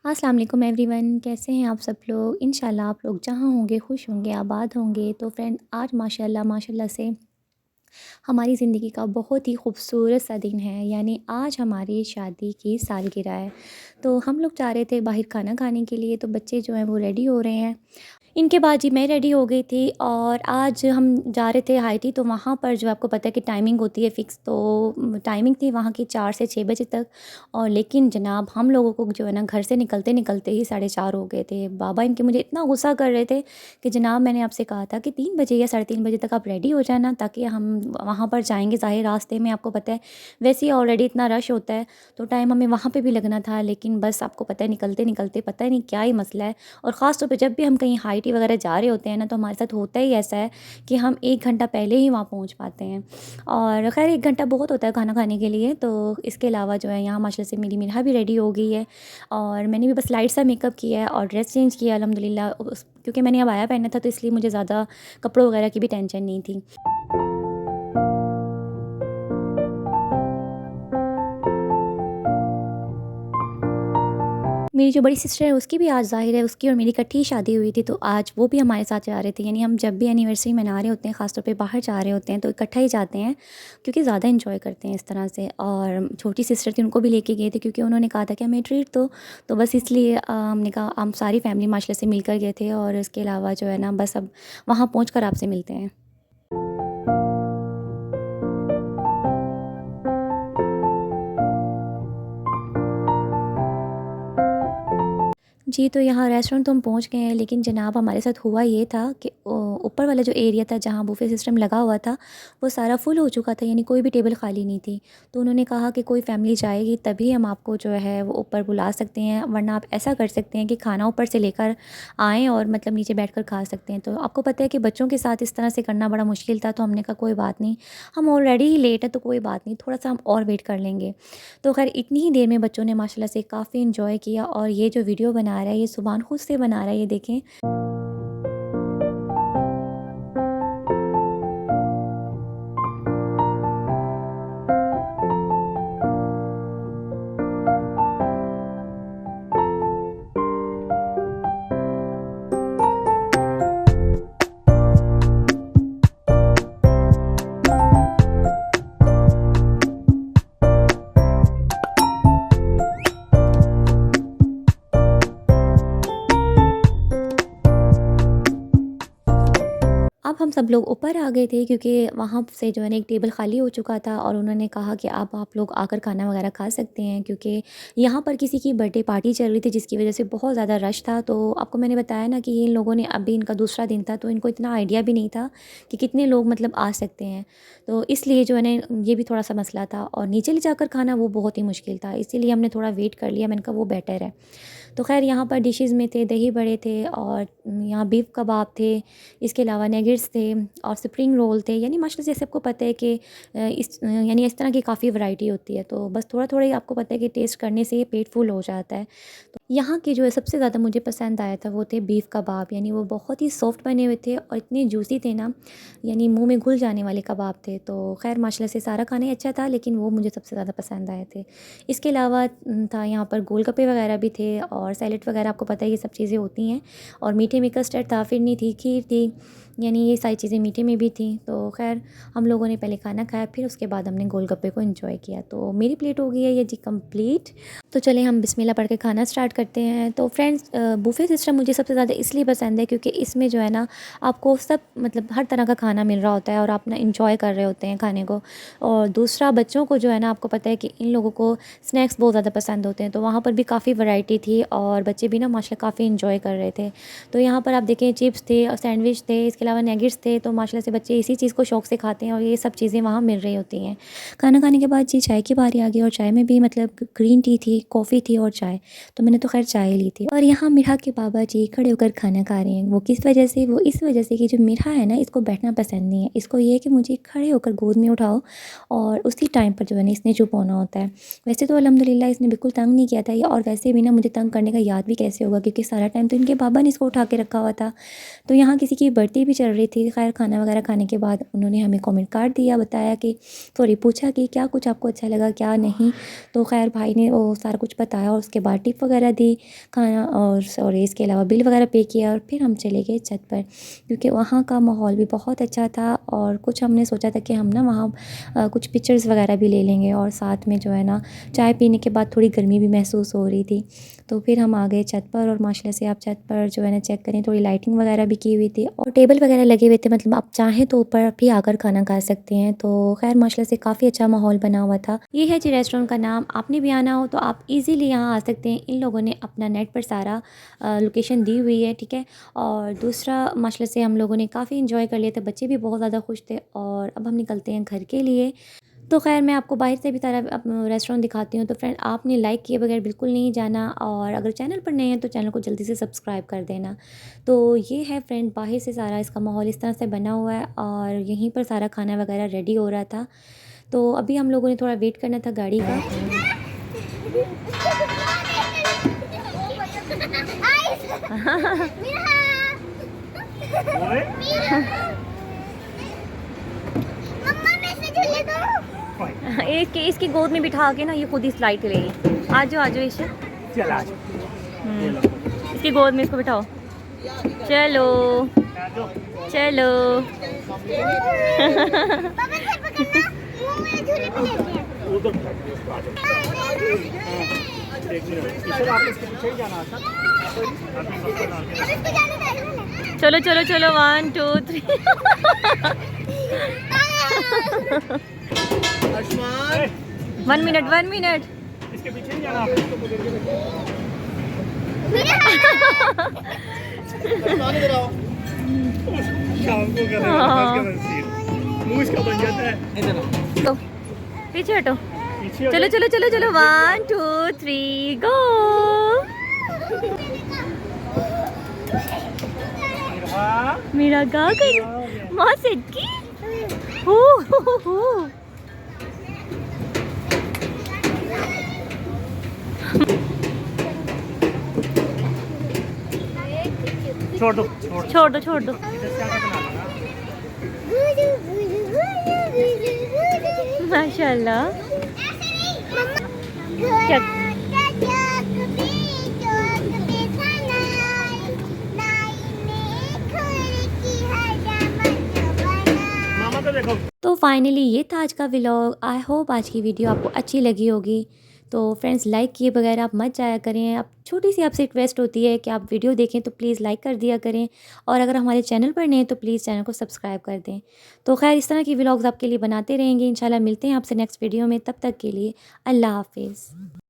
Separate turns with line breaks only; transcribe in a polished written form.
अस्सलाम वालेकुम एवरीवन, कैसे हैं आप सब लोग। इंशाल्लाह आप लोग जहाँ होंगे खुश होंगे, आबाद होंगे। तो फ्रेंड, आज माशाल्लाह माशाल्लाह से हमारी ज़िंदगी का बहुत ही खूबसूरत सा दिन है। यानी आज हमारी शादी की सालगिरह है। तो हम लोग जा रहे थे बाहर खाना खाने के लिए, तो बच्चे जो हैं वो रेडी हो रहे हैं। इनके बाद जी मैं रेडी हो गई थी और आज हम जा रहे थे हाईटी। तो वहाँ पर जो आपको पता है कि टाइमिंग होती है फ़िक्स, तो टाइमिंग थी वहाँ की 4 से 6 बजे तक। और लेकिन जनाब हम लोगों को जो है ना घर से निकलते-निकलते ही 4:30 हो गए थे। बाबा इनके मुझे इतना गुस्सा कर रहे थे कि जनाब मैंने आपसे कहा था कि 3 बजे या साढ़े 3 बजे तक आप रेडी हो जाना, ताकि हम वहाँ पर जाएँगे। ज़ाहिर रास्ते में आपको पता है वैसे ही ऑलरेडी इतना रश होता है, तो टाइम हमें वहाँ पे भी लगना था। लेकिन बस आपको पता है निकलते-निकलते पता ही नहीं क्या ही मसला है। और ख़ास तौर पे जब भी हम कहीं हाई टी वगैरह जा रहे होते हैं ना, तो हमारे साथ होता ही ऐसा है कि हम 1 घंटा पहले ही वहाँ पहुँच पाते हैं। और ख़ैर 1 घंटा बहुत होता है खाना खाने के लिए। तो इसके अलावा जो है यहाँ माशाल्लाह से मेरी मिराह भी रेडी हो गई है और मैंने भी बस लाइट सा मेकअप किया है और ड्रेस चेंज किया अल्हम्दुलिल्लाह। क्योंकि मैंने अबाया पहना था, तो इसलिए मुझे ज़्यादा कपड़ों वगैरह की भी टेंशन नहीं थी। मेरी जो बड़ी सिस्टर है उसकी भी आज ज़ाहिर है, उसकी और मेरी इकट्ठी ही शादी हुई थी, तो आज वो भी हमारे साथ जा रहे थे। यानी हम जब भी एनिवर्सरी मना रहे होते हैं, ख़ास तौर पे बाहर जा रहे होते हैं, तो इकट्ठा ही जाते हैं क्योंकि ज़्यादा एंजॉय करते हैं इस तरह से। और छोटी सिस्टर थी, उनको भी लेके गए थे क्योंकि उन्होंने कहा था कि हमें ट्रीट दो। तो बस इसलिए हमने कहा हम सारी फैमिली माशाल्लाह से मिलकर गए थे। और इसके अलावा जो है ना बस अब वहाँ पहुँच कर आपसे मिलते हैं। जी, तो यहाँ रेस्टोरेंट तो हम पहुँच गए हैं, लेकिन जनाब हमारे साथ हुआ ये था कि ऊपर वाला जो एरिया था जहाँ बुफ़े सिस्टम लगा हुआ था, वो सारा फुल हो चुका था। यानी कोई भी टेबल खाली नहीं थी। तो उन्होंने कहा कि कोई फ़ैमिली जाएगी तभी हम आपको जो है वो ऊपर बुला सकते हैं, वरना आप ऐसा कर सकते हैं कि खाना ऊपर से लेकर आएँ और मतलब नीचे बैठकर खा सकते हैं। तो आपको पता है कि बच्चों के साथ इस तरह से करना बड़ा मुश्किल था, तो हमने कहा कोई बात नहीं, हम ऑलरेडी ही लेट हैं तो कोई बात नहीं, थोड़ा-सा हम और वेट कर लेंगे। तो ख़ैर इतनी ही देर में बच्चों ने माशाल्लाह से काफ़ी एंजॉय किया। और ये जो वीडियो बना रहा है ये सुभान खुद से बना रहा है, ये देखें। अब हम सब लोग ऊपर आ गए थे क्योंकि वहाँ से जो है ना एक टेबल खाली हो चुका था और उन्होंने कहा कि अब आप लोग आकर खाना वगैरह खा सकते हैं, क्योंकि यहाँ पर किसी की बर्थडे पार्टी चल रही थी जिसकी वजह से बहुत ज़्यादा रश था। तो आपको मैंने बताया ना कि इन लोगों ने अभी इनका दूसरा दिन था, तो इनको इतना आइडिया भी नहीं था कि कितने लोग मतलब आ सकते हैं। तो इसलिए जो है ना ये भी थोड़ा सा मसला था। और नीचे ले जाकर खाना वो बहुत ही मुश्किल था, इसीलिए हमने थोड़ा वेट कर लिया। मैंने कहा वो बेटर है। तो ख़ैर यहाँ पर डिशेज़ में थे दही बड़े थे और यहाँ बीफ कबाब थे। इसके अलावा नगेट्स थे और स्प्रिंग रोल थे। यानी माशाल्लाह से सबको पता है कि यानी इस तरह की काफ़ी वैरायटी होती है। तो बस थोड़ा-थोड़ा ही आपको पता है कि टेस्ट करने से ये पेट फुल हो जाता है। तो यहाँ के जो है सबसे ज़्यादा मुझे पसंद आया था वो थे बीफ कबाब। यानी वो बहुत ही सॉफ्ट बने हुए थे और इतने जूसी थे ना, यानी मुँह में घुल जाने वाले कबाब थे। तो ख़ैर माशाल्लाह से सारा खाना ही अच्छा था, लेकिन वो मुझे सबसे ज़्यादा पसंद आए थे। इसके अलावा था यहाँ पर गोलगप्पे वगैरह भी थे और सैलेड वगैरह, आपको पता है ये सब चीज़ें होती हैं। और मीठे में कस्टर्ड था, फिरनी थी, खीर थी। यानी ये सारी चीज़ें मीठे में भी थी। तो ख़ैर हम लोगों ने पहले खाना खाया, फिर उसके बाद हमने गोलगप्पे को एंजॉय किया। तो मेरी प्लेट हो गई है ये जी कंप्लीट। तो चलें हम बिस्मिल्लाह पढ़ के खाना स्टार्ट करते हैं। तो फ्रेंड्स, बुफ़े सिस्टम मुझे सबसे ज़्यादा इसलिए पसंद है क्योंकि इसमें जो है ना आपको सब मतलब हर तरह का खाना मिल रहा होता है और आप ना इंजॉय कर रहे होते हैं खाने को। और दूसरा, बच्चों को जो है ना आपको पता है कि इन लोगों को स्नैक्स बहुत ज़्यादा पसंद होते हैं, तो वहाँ पर भी काफ़ी वैरायटी थी और बच्चे भी ना माशाल्लाह काफ़ी इंजॉय कर रहे थे। तो यहाँ पर आप देखें चिप्स थे और सैंडविच थे, इसके अलावा नगेट्स थे। तो माशाल्लाह से बच्चे इसी चीज़ को शौक़ से खाते हैं और ये सब चीज़ें वहाँ मिल रही होती हैं। खाना खाने के बाद जी चाय की बारी आ गई और चाय में भी मतलब ग्रीन टी थी, कॉफ़ी थी और चाय। तो मैंने तो ख़ैर चाय ली थी। और यहाँ मिराह के बाबा जी खड़े होकर खाना खा रहे हैं। वो किस वजह से? वो इस वजह से कि जो मिराह है ना इसको बैठना पसंद नहीं है। इसको ये है कि मुझे खड़े होकर गोद में उठाओ और उसी टाइम पर जो है ना इसने चुप होना होता है। वैसे तो अल्हम्दुलिल्लाह इसने बिल्कुल तंग नहीं किया था ये, और वैसे भी ना मुझे तंग करने का याद भी कैसे होगा क्योंकि सारा टाइम तो इनके बाबा ने इसको उठा के रखा हुआ था। तो यहाँ किसी की बर्थडे भी चल रही थी। ख़ैर खाना वगैरह खाने के बाद उन्होंने हमें कमेंट कार्ड दिया, बताया कि सॉरी पूछा कि क्या कुछ आपको अच्छा लगा क्या नहीं। तो ख़ैर भाई ने वो सारा सारा कुछ बताया और उसके बाद टिप वगैरह दी खाना और इसके अलावा बिल वगैरह पे किया और फिर हम चले गए छत पर, क्योंकि वहाँ का माहौल भी बहुत अच्छा था और कुछ हमने सोचा था कि हम ना वहाँ कुछ पिक्चर्स वगैरह भी ले लेंगे और साथ में जो है ना चाय पीने के बाद थोड़ी गर्मी भी महसूस हो रही थी। तो फिर हम आ गए छत पर और माशाल्लाह से आप छत पर जो है ना चेक करें थोड़ी लाइटिंग वगैरह भी की हुई थी और टेबल वगैरह लगे हुए थे, मतलब आप चाहें तो ऊपर भी आकर खाना खा सकते हैं। तो खैर माशाल्लाह से काफ़ी अच्छा माहौल बना हुआ था। ये है जी रेस्टोरेंट का नाम, आपने भी आना हो तो आप इजीली यहाँ आ सकते हैं। इन लोगों ने अपना नेट पर सारा लोकेशन दी हुई है, ठीक है। और दूसरा माशाल्लाह से हम लोगों ने काफ़ी इंजॉय कर लिया था, बच्चे भी बहुत ज़्यादा खुश थे और अब हम निकलते हैं घर के लिए। तो ख़ैर मैं आपको बाहर से भी सारा रेस्टोरेंट दिखाती हूँ। तो फ्रेंड आपने लाइक किए बगैर बिल्कुल नहीं जाना और अगर चैनल पर नए हैं तो चैनल को जल्दी से सब्सक्राइब कर देना। तो ये है फ्रेंड बाहर से सारा इसका माहौल इस तरह से बना हुआ है और यहीं पर सारा खाना वगैरह रेडी हो रहा था। तो अभी हम लोगों ने थोड़ा वेट करना था गाड़ी का। इसकी गोद में बिठा के ना ये खुद ही स्लाइड करेगी। आ जाओ ईशा, इसकी गोद में इसको बिठाओ। चलो चलो। चलो चलो चलो 1 2 3। वन मिनट
इसके पीछे नहीं जाना शाम को मुंह इसका बन जाता है।
तो पीछे हटो। चलो चलो चलो चलो 1 2 3 गो। मेरा गागर माँ सिद्की हो। छोड़ दो। माशाल्लाह। क्या
मामा को देखो।
तो फाइनली ये था आज का व्लॉग। आई होप आज की वीडियो आपको अच्छी लगी होगी। तो फ्रेंड्स लाइक किए बगैर आप मत जाया करें। आप छोटी सी आपसे रिक्वेस्ट होती है कि आप वीडियो देखें तो प्लीज़ लाइक कर दिया करें और अगर हमारे चैनल पर नए हैं तो प्लीज़ चैनल को सब्सक्राइब कर दें। तो खैर इस तरह की व्लॉग्स आपके लिए बनाते रहेंगे। इंशाल्लाह मिलते हैं आपसे नेक्स्ट वीडियो में, तब तक के लिए अल्लाह हाफिज़।